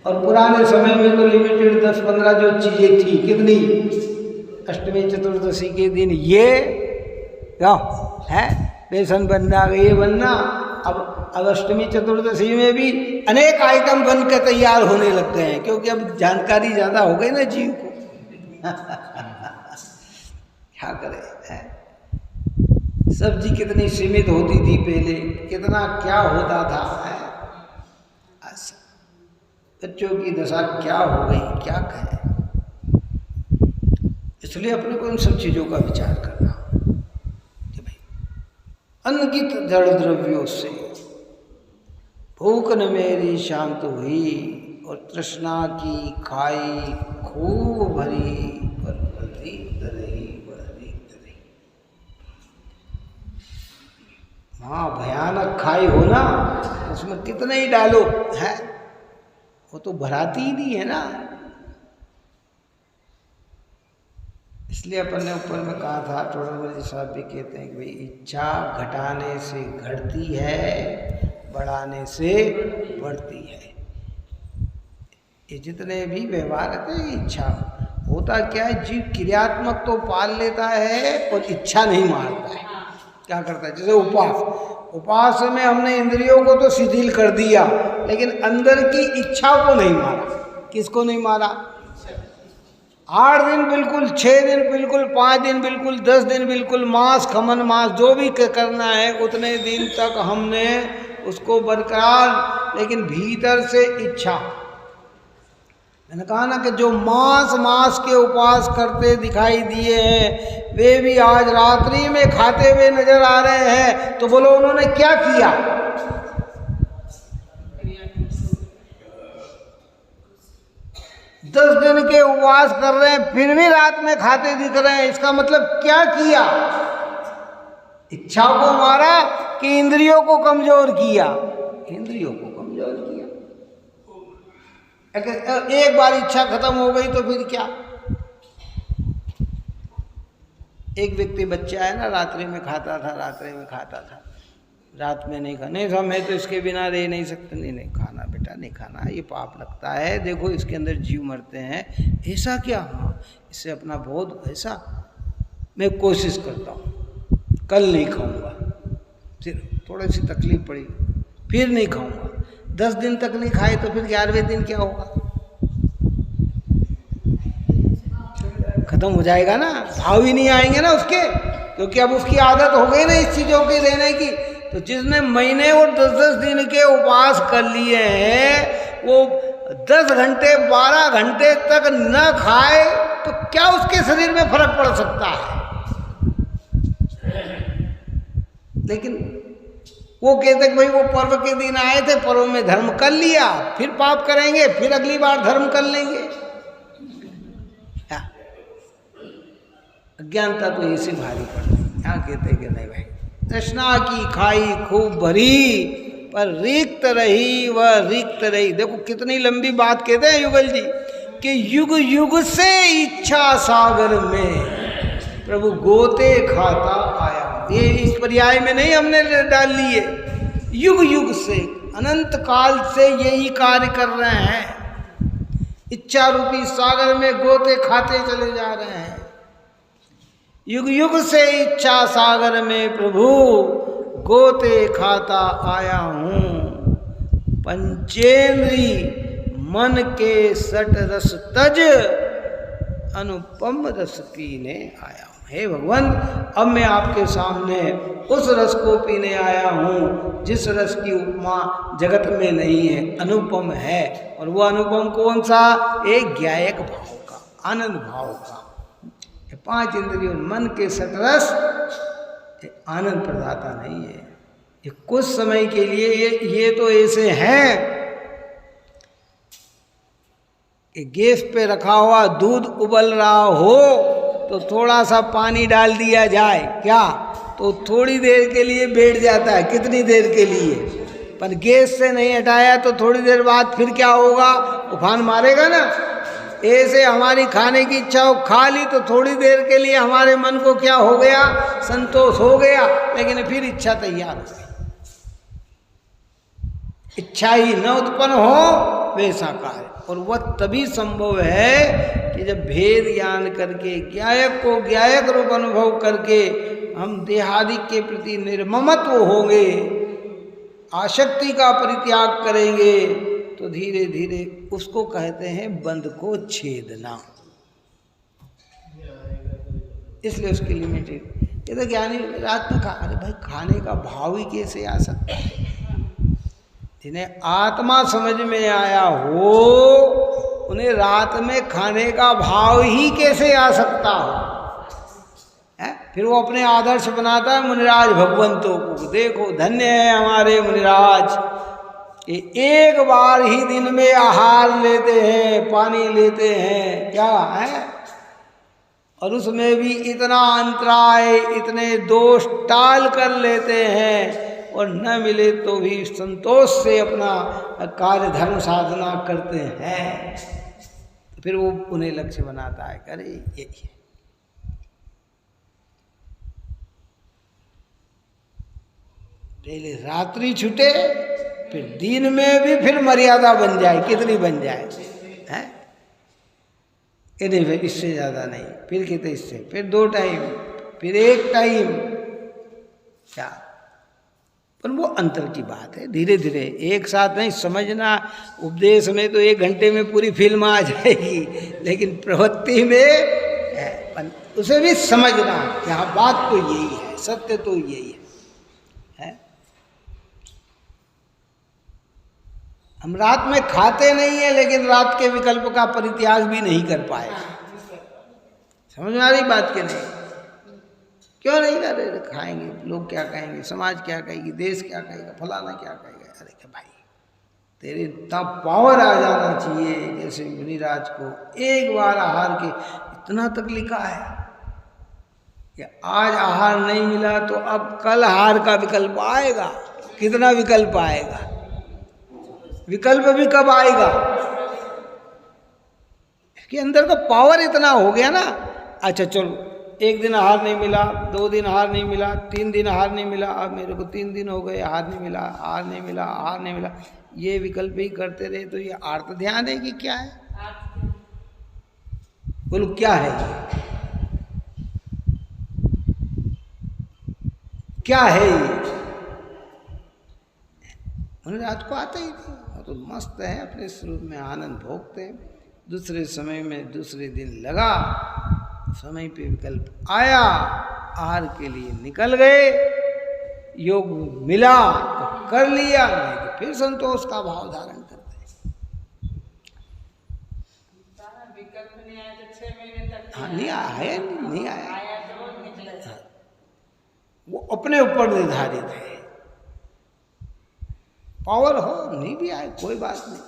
और पुराने समय में तो लिमिटेड 10-15 जो चीजें थी, कितनी, अष्टमी चतुर्दशी के दिन ये क्या है, बेसन बनना, ये बनना। अब अष्टमी चतुर्दशी में भी अनेक आइटम बन के तैयार होने लग गए हैं, क्योंकि अब जानकारी ज़्यादा हो गई ना जीव को। क्या करें है? सब्जी कितनी सीमित होती थी पहले, कितना क्या होता था है? बच्चों की दशा क्या हो गई, क्या कहें। इसलिए अपने को इन सब चीज़ों का विचार करना कि भाई अन्न की जड़ द्रव्यों से भूख न मेरी शांत हुई, और तृष्णा की खाई खूब भरी, पर रीत रही। हाँ, भयानक खाई हो ना, उसमें कितने ही डालो है, वो तो भराती ही नहीं है ना। इसलिए अपन ने ऊपर में कहा था, टोडरमल जी साहब भी कहते हैं कि भाई इच्छा घटाने से घटती है, बढ़ाने से बढ़ती है। ये जितने भी व्यवहार रहते हैं, इच्छा होता क्या है, जीव क्रियात्मक तो पाल लेता है और इच्छा नहीं मारता है। क्या करता है? जैसे उपवास में हमने इंद्रियों को तो शिथिल कर दिया, लेकिन अंदर की इच्छा को नहीं मारा। किसको नहीं मारा? 8 दिन बिल्कुल, 6 दिन बिल्कुल, 5 दिन बिल्कुल, 10 दिन बिल्कुल, मांस खमन मांस जो भी करना है उतने दिन तक हमने उसको बरकरार, लेकिन भीतर से इच्छा। मैंने कहा ना कि जो मांस के उपवास करते दिखाई दिए हैं, वे भी आज रात्रि में खाते हुए नजर आ रहे हैं। तो बोलो उन्होंने क्या किया? 10 दिन के उपवास कर रहे हैं, फिर भी रात में खाते दिख रहे हैं। इसका मतलब क्या किया? इच्छा को मारा कि इंद्रियों को कमजोर किया? इंद्रियों को कमजोर किया। एक बार इच्छा खत्म हो गई तो फिर क्या? एक व्यक्ति बच्चा है ना, रात्रि में खाता था, रात में नहीं खा, नहीं था, मैं तो इसके बिना रह नहीं सकता। नहीं खाना बेटा, नहीं खाना, ये पाप लगता है। देखो इसके अंदर जीव मरते हैं। ऐसा क्या? हाँ, इससे अपना बोध ऐसा। मैं कोशिश करता हूँ, कल नहीं खाऊंगा, फिर थोड़ी सी तकलीफ पड़ी, फिर नहीं खाऊंगा। 10 दिन तक नहीं खाए तो फिर 11वें दिन क्या होगा? खत्म हो जाएगा ना, भाव ही नहीं आएंगे ना उसके, क्योंकि अब उसकी आदत हो गई ना इस चीज़ों के लेने की। तो जिसने महीने और 10-10 दिन के उपवास कर लिए हैं, वो 10 घंटे 12 घंटे तक न खाए तो क्या उसके शरीर में फर्क पड़ सकता है? लेकिन वो कहते कि भाई वो पर्व के दिन आए थे, पर्व में धर्म कर लिया, फिर पाप करेंगे, फिर अगली बार धर्म कर लेंगे। अज्ञानता तो ऐसी भारी पड़ती। यहाँ कहते कि नहीं भाई, तृष्णा की खाई खूब भरी, पर रिक्त रही वह रिक्त रही। देखो कितनी लंबी बात कहते हैं युगल जी कि युग युग से इच्छा सागर में प्रभु गोते खाता आया। ये इस पर्याय में नहीं हमने डाल लिए, युग युग से, अनंत काल से यही कार्य कर रहे हैं। इच्छा रूपी सागर में गोते खाते चले जा रहे हैं। युग युग से इच्छा सागर में प्रभु गोते खाता आया हूँ। पंचेंद्री मन के सट रस तज अनुपम रस पीने आया हूँ। हे भगवान, अब मैं आपके सामने उस रस को पीने आया हूँ जिस रस की उपमा जगत में नहीं है, अनुपम है। और वो अनुपम कौन सा? एक ज्ञायक भाव का, आनंद भाव का। ये 5 इंद्रियों मन के सटरस आनंद प्रदाता नहीं है। ये कुछ समय के लिए ये तो ऐसे हैं कि गैस पे रखा हुआ दूध उबल रहा हो तो थोड़ा सा पानी डाल दिया जाए क्या, तो थोड़ी देर के लिए बैठ जाता है, कितनी देर के लिए, पर गैस से नहीं हटाया तो थोड़ी देर बाद फिर क्या होगा, उफान मारेगा ना। ऐसे हमारी खाने की इच्छा हो, खा ली तो थोड़ी देर के लिए हमारे मन को क्या हो गया, संतोष हो गया, लेकिन फिर इच्छा तैयार हो गई। इच्छा ही न उत्पन्न हो वैसा कार्य, और वह तभी संभव है कि जब भेद ज्ञान करके ज्ञायक को ज्ञायक रूप अनुभव करके हम देहादि के प्रति निर्ममत्व होंगे, आसक्ति का परित्याग करेंगे, तो धीरे धीरे उसको कहते हैं बंध को छेदना। इसलिए उसकी लिमिटेड। ये तो ज्ञानी रात में अरे भाई खाने का भाव ही कैसे आ सकता है? जिन्हें आत्मा समझ में आया हो उन्हें रात में खाने का भाव ही कैसे आ सकता हो है? फिर वो अपने आदर्श बनाता है मुनिराज भगवंतों को। देखो धन्य है हमारे मुनिराज, ये एक बार ही दिन में आहार लेते हैं, पानी लेते हैं, क्या है, और उसमें भी इतना अंतराय, इतने दोष टाल कर लेते हैं, और न मिले तो भी संतोष से अपना कार्य धर्म साधना करते हैं। तो फिर वो उन्हें लक्ष्य बनाता है, अरे ये पहले रात्रि छूटे, फिर दिन में भी फिर मर्यादा बन जाए, कितनी बन जाए है, ये नहीं, इससे ज़्यादा नहीं, फिर कितने इससे, फिर 2 टाइम, फिर 1 टाइम, क्या। पर वो अंतर की बात है, धीरे धीरे, एक साथ नहीं समझना। उपदेश में तो 1 घंटे में पूरी फिल्म आ जाएगी, लेकिन प्रवृत्ति में उसे भी समझना कि हाँ बात तो यही है, सत्य तो यही है। हम रात में खाते नहीं है, लेकिन रात के विकल्प का परित्याग भी नहीं कर पाए। समझ में आ रही बात के नहीं? क्यों नहीं कर रहे? खाएंगे, लोग क्या कहेंगे, समाज क्या कहेगी, देश क्या कहेगा, फलाना क्या कहेगा। अरे क्या भाई, तेरे इतना पावर आ जाना चाहिए जैसे मुनिराज को एक बार आहार के इतना तक लिखा है कि आज आहार नहीं मिला तो अब कल आहार का विकल्प आएगा। कितना विकल्प आएगा? विकल्प भी कब आएगा? इसके अंदर का पावर इतना हो गया ना। अच्छा चलो, 1 दिन आहार नहीं मिला, 2 दिन आहार नहीं मिला, 3 दिन आहार नहीं मिला, अब मेरे को 3 दिन हो गए आहार नहीं मिला, आहार नहीं मिला, आहार नहीं मिला, ये विकल्प ही करते रहे तो ये आर्त ध्यान है कि क्या है? बोलो क्या है ये? क्या है ये? उन्हें रात को आते ही थे, तो मस्त है, अपने स्वरूप में आनंद भोगते हैं। दूसरे समय में दूसरे दिन लगा, समय पे विकल्प आया, आहार के लिए निकल गए, योग मिला तो कर लिया, नहीं तो फिर संतोष का भाव धारण करते हैं। विकल्प नहीं आया तो 6 महीने तक नहीं आया है, नहीं आया, वो अपने ऊपर निर्धारित है। पावर हो नहीं भी आए कोई बात नहीं,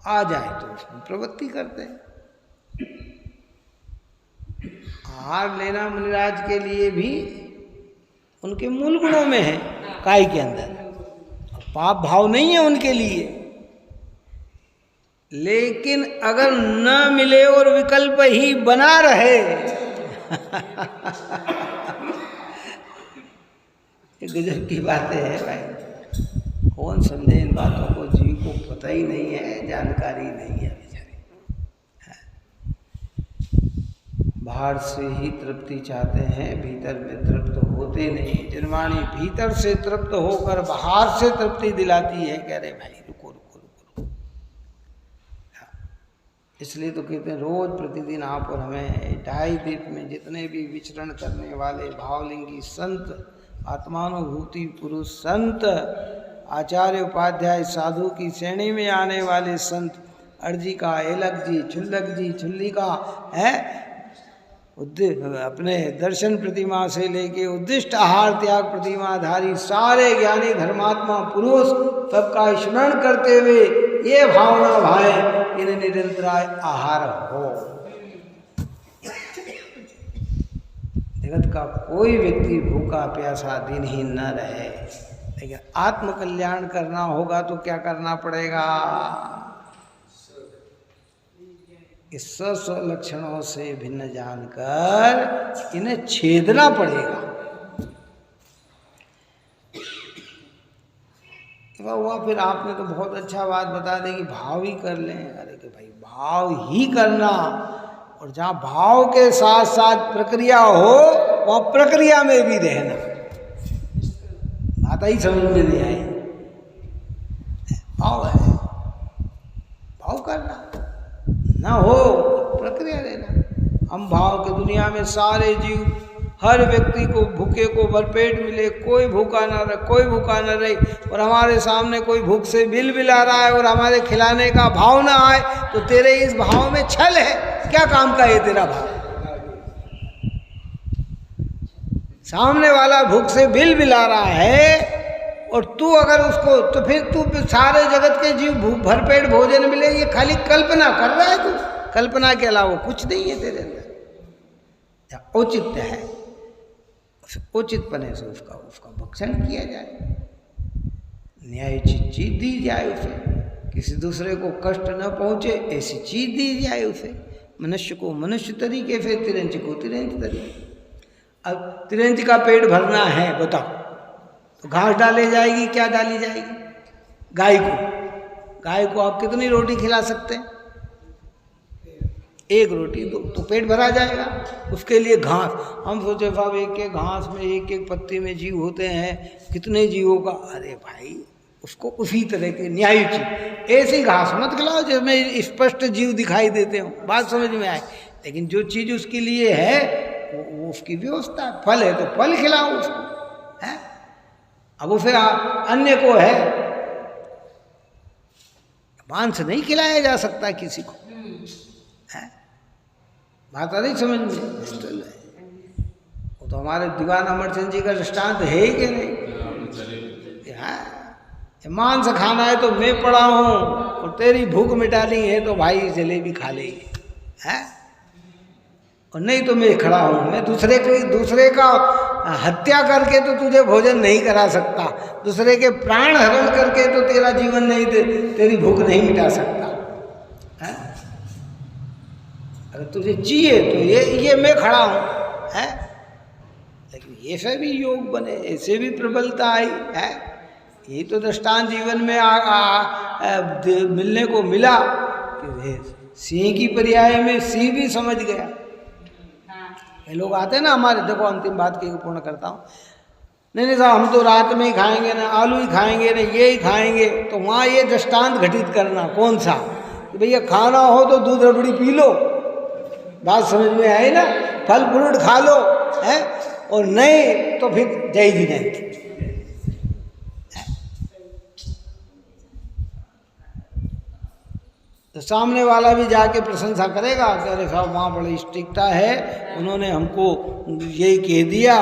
आ जाए तो उसमें प्रवृत्ति करते हैं। आहार लेना मुनिराज के लिए भी उनके मूल गुणों में है, काय के अंदर पाप भाव नहीं है उनके लिए। लेकिन अगर न मिले और विकल्प ही बना रहे गजब की बातें हैं भाई। कौन समझे इन बातों को? जीव को पता ही नहीं है, जानकारी नहीं है बेचारे। बाहर से ही तृप्ति चाहते हैं, भीतर में तृप्त होते नहीं। निर्वाणी भीतर से तृप्त होकर बाहर से तृप्ति दिलाती है। कह रहे भाई रुको रुको रुको, इसलिए तो कहते हैं रोज प्रतिदिन आप और हमें ढाई दीप में जितने भी विचरण करने वाले भावलिंगी संत, आत्मानुभूति पुरुष संत, आचार्य उपाध्याय साधु की श्रेणी में आने वाले संत, अर्जी का, एलक जी, छुल्लक जी, छुल्ली का है, अपने दर्शन प्रतिमा से लेके उद्दिष्ट आहार त्याग प्रतिमाधारी सारे ज्ञानी धर्मात्मा पुरुष सबका स्मरण करते हुए ये भावना भाए इन निरंतराय आहार हो। जगत का कोई व्यक्ति भूखा प्यासा दिनहीन न रहे, लेकिन आत्म कल्याण करना होगा तो क्या करना पड़ेगा? इस स्व लक्षणों से भिन्न जानकर इन्हें छेदना पड़ेगा। हुआ फिर आपने तो बहुत अच्छा बात बता दी कि भाव ही कर लें। अरे कि भाई भाव ही करना, और जहाँ भाव के साथ साथ प्रक्रिया हो वहाँ प्रक्रिया में भी रहना। बात ही समझ में नहीं आई। भाव है, भाव करना ना हो प्रक्रिया रहना। हम भाव के दुनिया में सारे जीव, हर व्यक्ति को भूखे को भरपेट मिले, कोई भूखा ना रहे, कोई भूखा ना रहे, और हमारे सामने कोई भूख से बिलबिला रहा है और हमारे खिलाने का भाव ना आए तो तेरे इस भाव में छल है। क्या काम का है तेरा भाव? सामने वाला भूख से बिलबिला रहा है और तू अगर उसको, तो फिर तू सारे जगत के जीव भरपेट भोजन मिले, ये खाली कल्पना कर रहा है तू। कल्पना के अलावा कुछ नहीं है तेरे अंदर। औचित्य है, उचितपने से उसका भक्षण किया जाए, न्यायोचित चीज दी जाए उसे, किसी दूसरे को कष्ट न पहुंचे ऐसी चीज दी जाए उसे। मनुष्य को मनुष्य तरीके से, तिरंज को तिरंज तरीके। अब तिरंज का पेट भरना है बताओ, तो घास डाले जाएगी, क्या डाली जाएगी? गाय को आप कितनी रोटी खिला सकते हैं? एक रोटी दो तो पेट भरा जाएगा। उसके लिए घास, हम सोचे साहब एक एक घास में एक एक पत्ती में जीव होते हैं, कितने जीवों का। अरे भाई उसको उसी तरह के न्यायोचित ऐसी घास मत खिलाओ जिसमें स्पष्ट जीव दिखाई देते हो, बात समझ में आए। लेकिन जो चीज़ उसके लिए है वो उसकी व्यवस्था है। फल है तो फल खिलाओ उसको, है। अब उसे अन्य को है, मांस नहीं खिलाया जा सकता किसी को, है। बात नहीं समझ में? वो तो हमारे दीवान अमरचंद जी का दृष्टांत है ही कि नहीं? मांस खाना है तो मैं पड़ा हूँ और तेरी भूख मिटानी है तो भाई जलेबी खा लेगी, है। और नहीं तो मैं खड़ा हूँ, मैं दूसरे का हत्या करके तो तुझे भोजन नहीं करा सकता, दूसरे के प्राण हरण करके तो तेरा जीवन नहीं, तेरी भूख नहीं मिटा सकता, है। अगर तुझे चाहिए तो ये मैं खड़ा हूँ, है। लेकिन ऐसे भी योग बने, ऐसे भी प्रबलता आई, है। यही तो दृष्टांत जीवन में मिलने को मिला कि सिंह की पर्याय में सिंह भी समझ गया। ये लोग आते हैं ना हमारे, देखो अंतिम बात की पूर्ण करता हूँ, नहीं साहब हम तो रात में ही खाएंगे ना, आलू ही खाएंगे ना, ये ही खाएंगे, तो वहाँ ये दृष्टांत घटित करना कौन सा कि भैया खाना हो तो दूध रबड़ी पी लो, बात समझ में आई ना, फल फ्रूट खा लो, है, और नहीं तो फिर जय जिनेंद्र। तो सामने वाला भी जाके प्रशंसा करेगा कि अरे साहब वहाँ बड़ी स्ट्रिक्टता है, उन्होंने हमको यही कह दिया,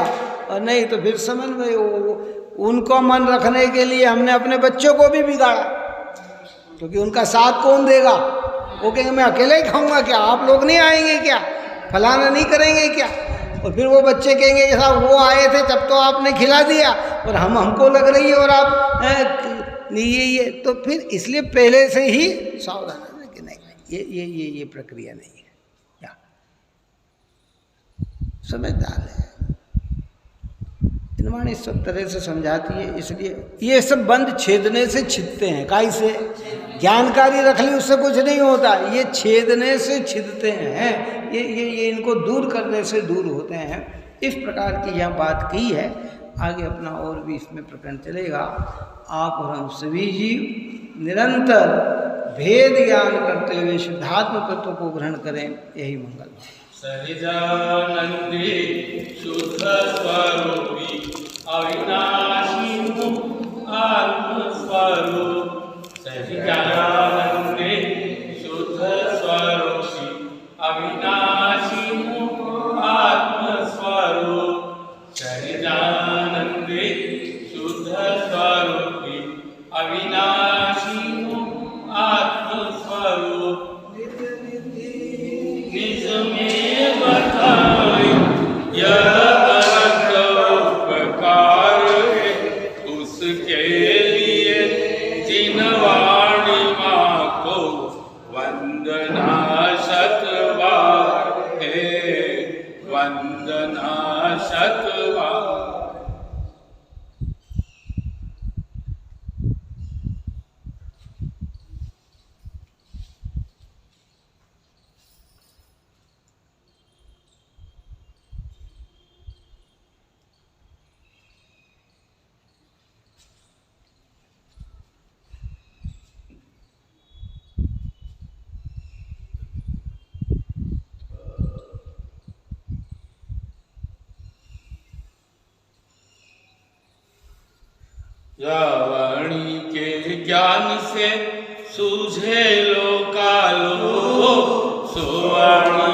और नहीं तो फिर समझ में उनको मन रखने के लिए हमने अपने बच्चों को भी बिगाड़ा, क्योंकि उनका साथ कौन देगा? वो कहेंगे मैं अकेले ही खाऊंगा क्या, आप लोग नहीं आएंगे क्या, फलाना नहीं करेंगे क्या? और फिर वो बच्चे कहेंगे कि साहब वो आए थे तब तो आपने खिला दिया और हमको लग रही है और आप ये तो फिर इसलिए पहले से ही सावधान है कि नहीं ये प्रक्रिया नहीं है, क्या समझदार है। इनवाणी सब तरह से समझाती है, इसलिए ये सब बंद छेदने से छिदते हैं, काई से ज्ञानकारी रख ली उससे कुछ नहीं होता, ये छेदने से छिदते हैं, ये इनको दूर करने से दूर होते हैं। इस प्रकार की यह बात की है। आगे अपना और भी इसमें प्रकरण चलेगा। आप और हम सभी जीव निरंतर भेद ज्ञान करते हुए शुद्धात्म तत्व को ग्रहण करें, यही मंगल। सहजानंदे शुद्ध स्वरूपी अविनाशी आत्मस्वरूप, सहजानंदे शुद्ध स्वरूपी अविनाशी आत्मस्वरूप, सहजानंदे शुद्ध स्वरूपी अविनाशी आत्मस्वरूप, निज में बताए यह अनंत उपकार है, उसके लिए जिन वाणी माँ को वंदना शतबार है, वंदना शतबार। या वाणी के ज्ञान से सूझे लोकालो, सो वाणी